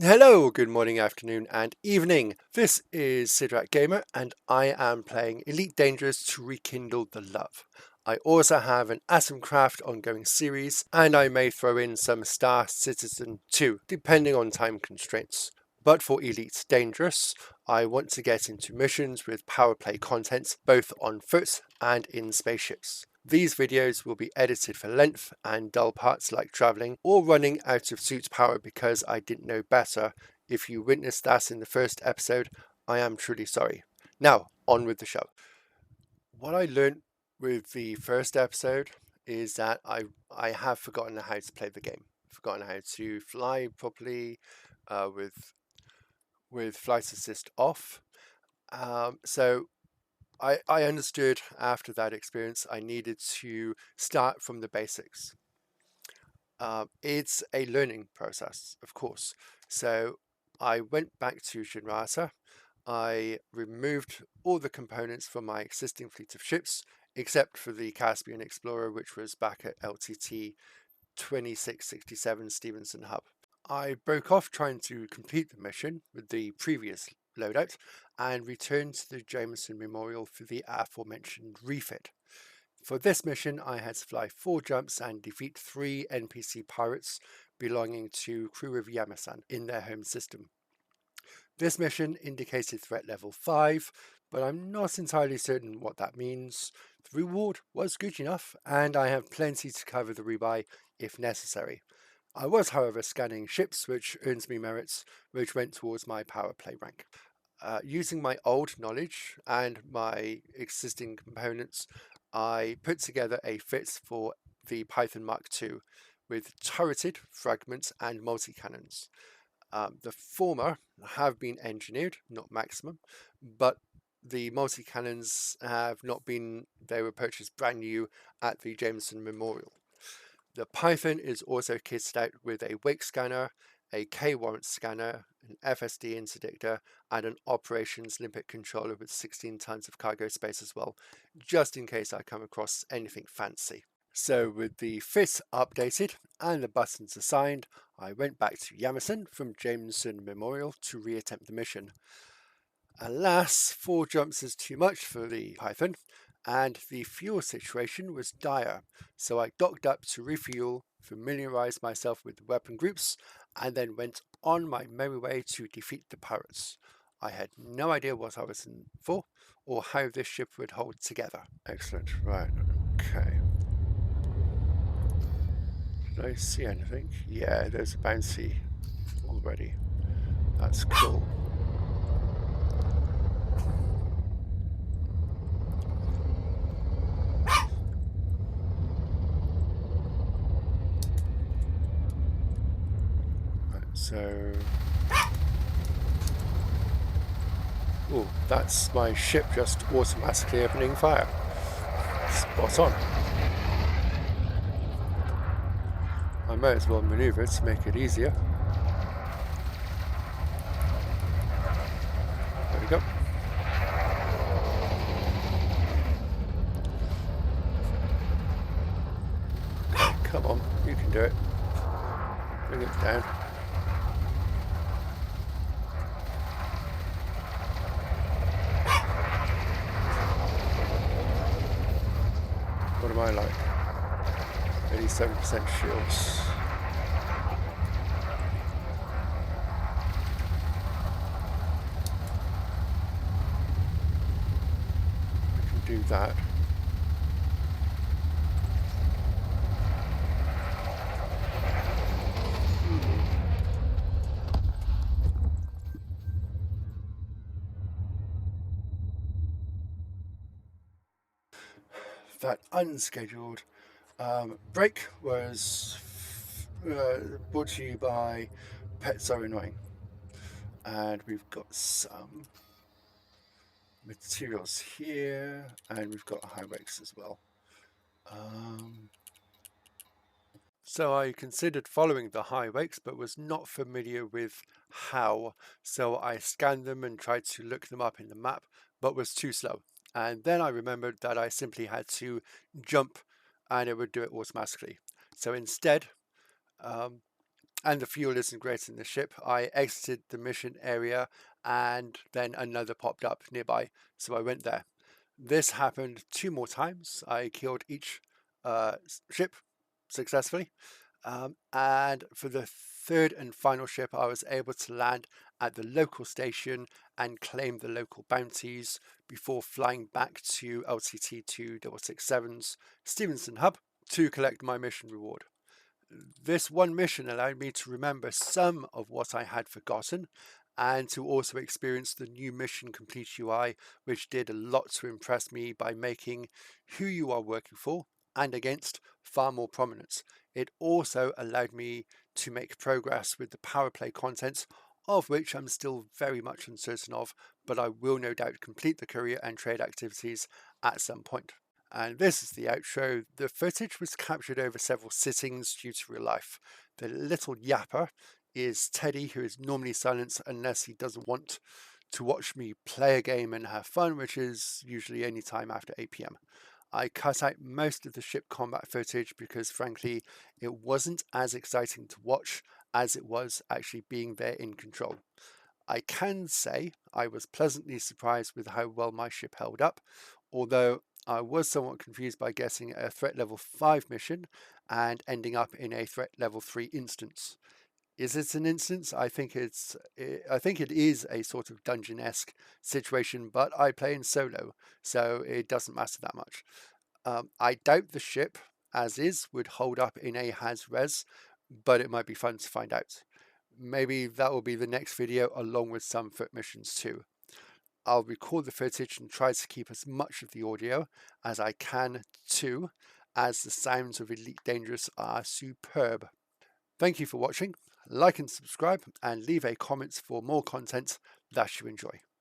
Hello, good morning, afternoon, and evening. This is Sidrak Gamer, and I am playing Elite Dangerous to rekindle the love. I also have an Atomcraft ongoing series, and I may throw in some Star Citizen 2, depending on time constraints. But for Elite Dangerous, I want to get into missions with power play content, both on foot and in spaceships. These videos will be edited for length and dull parts like travelling or running out of suit power because I didn't know better. If you witnessed that in the first episode, I am truly sorry. Now, on with the show. What I learned with the first episode is that I have forgotten how to play the game. Forgotten how to fly properly with flight assist off. So I understood after that experience I needed to start from the basics. It's a learning process, of course. So I went back to Shinrata. I removed all the components from my existing fleet of ships, except for the Caspian Explorer, which was back at LTT 2667 Stevenson Hub. I broke off trying to complete the mission with the previous loadout and returned to the Jameson Memorial for the aforementioned refit. For this mission, I had to fly 4 jumps and defeat 3 NPC pirates belonging to crew of Yamasan in their home system. This mission indicated threat level 5, but I'm not entirely certain what that means. The reward was good enough, and I have plenty to cover the rebuy if necessary. I was, however, scanning ships, which earns me merits, which went towards my power play rank. Using my old knowledge and my existing components, I put together a fit for the Python Mark II with turreted fragments and multi-cannons. The former have been engineered, not maximum, but the multi-cannons have not been, they were purchased brand new at the Jameson Memorial. The Python is also kitted out with a wake scanner, a K-warrant scanner, an FSD interdictor, and an operations limpet controller with 16 tons of cargo space as well, just in case I come across anything fancy. So with the fit updated and the buttons assigned, I went back to Yamason from Jameson Memorial to reattempt the mission. Alas, 4 jumps is too much for the Python, and the fuel situation was dire, so I docked up to refuel, familiarise myself with the weapon groups, and then went on my merry way to defeat the pirates. I had no idea what I was in for, or how this ship would hold together. Excellent, right, okay. Did I see anything? Yeah, there's a bouncy already. That's cool. So, oh, that's my ship just automatically opening fire. Spot on. I might as well maneuver to make it easier. There we go. Come on, you can do it. Bring it down. What am I like? 87% shields. I can do that. That unscheduled break was brought to you by Pets Are Annoying, and we've got some materials here, and we've got high wakes as well. So I considered following the high wakes, but was not familiar with how, so I scanned them and tried to look them up in the map, but was too slow. And then I remembered that I simply had to jump and it would do it automatically. So instead, and the fuel isn't great in the ship, I exited the mission area and then another popped up nearby, so I went there. This happened 2 more times. I killed each ship successfully, and for the third and final ship, I was able to land at the local station and claim the local bounties before flying back to LTT 2667's Stevenson hub to collect my mission reward. This one mission allowed me to remember some of what I had forgotten and to also experience the new mission complete UI, which did a lot to impress me by making who you are working for and against far more prominent. It also allowed me to make progress with the power play contents, of which I'm still very much uncertain of, but I will no doubt complete the courier and trade activities at some point. And this is the outro. The footage was captured over several sittings due to real life. The little yapper is Teddy, who is normally silent unless he doesn't want to watch me play a game and have fun, which is usually any time after 8 p.m. I cut out most of the ship combat footage because frankly it wasn't as exciting to watch as it was actually being there in control. I can say I was pleasantly surprised with how well my ship held up, although I was somewhat confused by getting a threat level 5 mission and ending up in a threat level 3 instance. Is it an instance? I think it is a sort of dungeon-esque situation, but I play in solo, so it doesn't matter that much. I doubt the ship, as is, would hold up in a Haz-Res, but it might be fun to find out. Maybe that will be the next video along with some foot missions too. I'll record the footage and try to keep as much of the audio as I can too, as the sounds of Elite Dangerous are superb. Thank you for watching. Like and subscribe and leave a comment for more content that you enjoy.